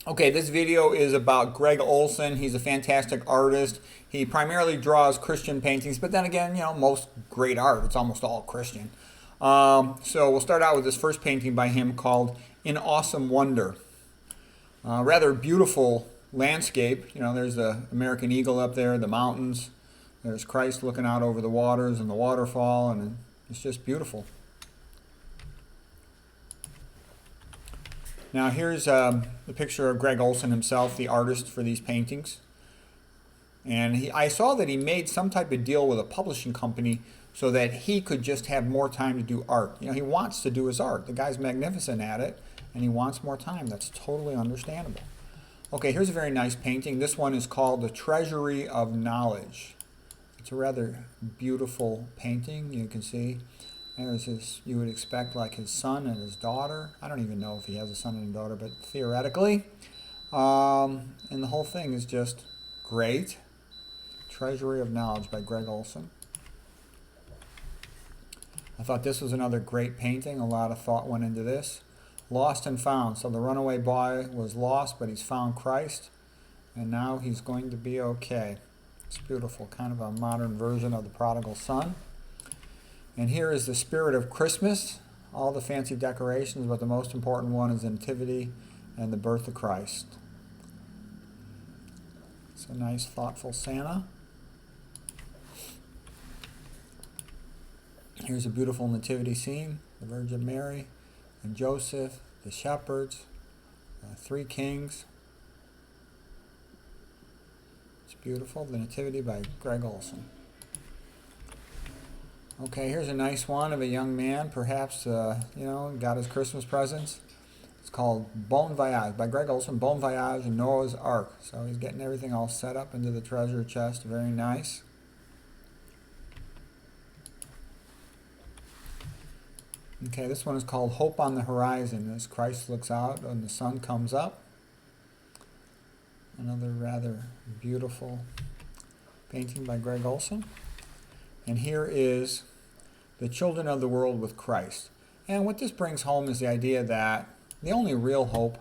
Okay, this video is about Greg Olsen. He's a fantastic artist. He primarily draws Christian paintings, but then again, most great art, it's almost all Christian. So we'll start out with this first painting by him called In Awesome Wonder. Rather beautiful landscape. There's the American eagle up there, the mountains. There's Christ looking out over the waters and the waterfall, and it's just beautiful. Now here's the picture of Greg Olsen himself, the artist for these paintings. And I saw that he made some type of deal with a publishing company so that he could just have more time to do art. He wants to do his art. The guy's magnificent at it, and he wants more time. That's totally understandable. Okay, here's a very nice painting. This one is called The Treasury of Knowledge. It's a rather beautiful painting. You can see there's his, you would expect like his son and his daughter. I don't even know if he has a son and a daughter, but theoretically. And the whole thing is just great. Treasury of Knowledge by Greg Olsen. I thought this was another great painting. A lot of thought went into this. Lost and found. So the runaway boy was lost, but he's found Christ. And now he's going to be okay. It's beautiful. Kind of a modern version of the prodigal son. And here is the spirit of Christmas. All the fancy decorations, but the most important one is the Nativity and the birth of Christ. It's a nice, thoughtful Santa. Here's a beautiful nativity scene. The Virgin Mary and Joseph, the shepherds, three kings. It's beautiful. The Nativity by Greg Olsen. Okay, here's a nice one of a young man, perhaps, got his Christmas presents. It's called Bon Voyage by Greg Olsen, Bon Voyage and Noah's Ark. So he's getting everything all set up into the treasure chest. Very nice. Okay, this one is called Hope on the Horizon as Christ looks out and the sun comes up. Another rather beautiful painting by Greg Olsen. And here is the children of the world with Christ. And what this brings home is the idea that the only real hope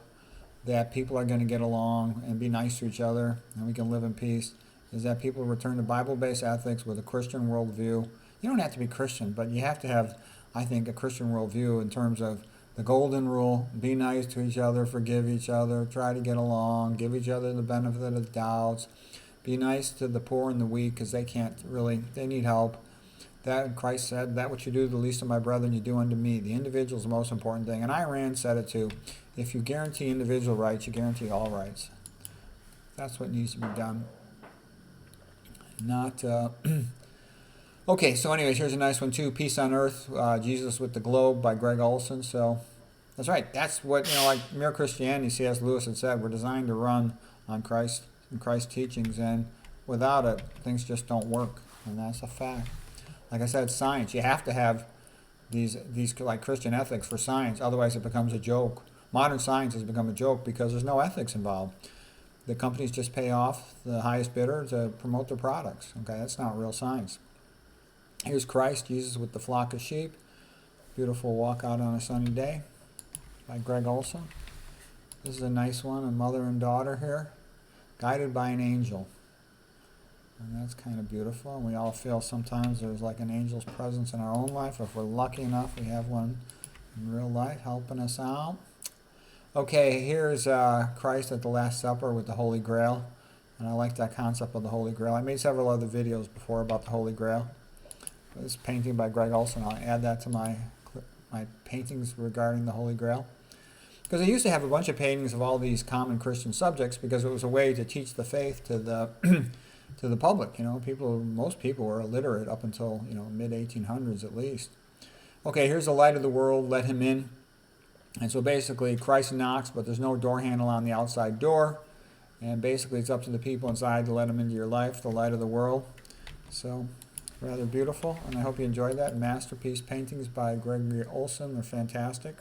that people are going to get along and be nice to each other and we can live in peace is that people return to Bible-based ethics with a Christian worldview. You don't have to be Christian, but you have to have, I think, a Christian worldview in terms of the golden rule: be nice to each other, forgive each other, try to get along, give each other the benefit of the doubts, be nice to the poor and the weak because they need help. That Christ said, that what you do to the least of my brethren, you do unto me. The individual is the most important thing. And Iran said it too. If you guarantee individual rights, you guarantee all rights. That's what needs to be done. Not... Okay, so anyways, here's a nice one too. Peace on Earth, Jesus with the Globe by Greg Olsen. So that's right. That's what, like Mere Christianity, C.S. Lewis had said, we're designed to run on Christ and Christ's teachings, and without it, things just don't work. And that's a fact. Like I said, science. You have to have these like Christian ethics for science, otherwise it becomes a joke. Modern science has become a joke because there's no ethics involved. The companies just pay off the highest bidder to promote their products. Okay, that's not real science. Here's Christ, Jesus with the flock of sheep. Beautiful walk out on a sunny day by Greg Olsen. This is a nice one, a mother and daughter here, guided by an angel. And that's kind of beautiful. And we all feel sometimes there's like an angel's presence in our own life. If we're lucky enough, we have one in real life helping us out. Okay, here's Christ at the Last Supper with the Holy Grail. And I like that concept of the Holy Grail. I made several other videos before about the Holy Grail. This painting by Greg Olsen, I'll add that to my paintings regarding the Holy Grail. Because I used to have a bunch of paintings of all these common Christian subjects because it was a way to teach the faith to the to the public. Most people were illiterate up until mid-1800s at least. Okay, here's the light of the world. Let him in. And so basically, Christ knocks, but there's no door handle on the outside door. And basically, it's up to the people inside to let him into your life, the light of the world. So, rather beautiful, and I hope you enjoyed that. Masterpiece paintings by Greg Olsen. They're fantastic.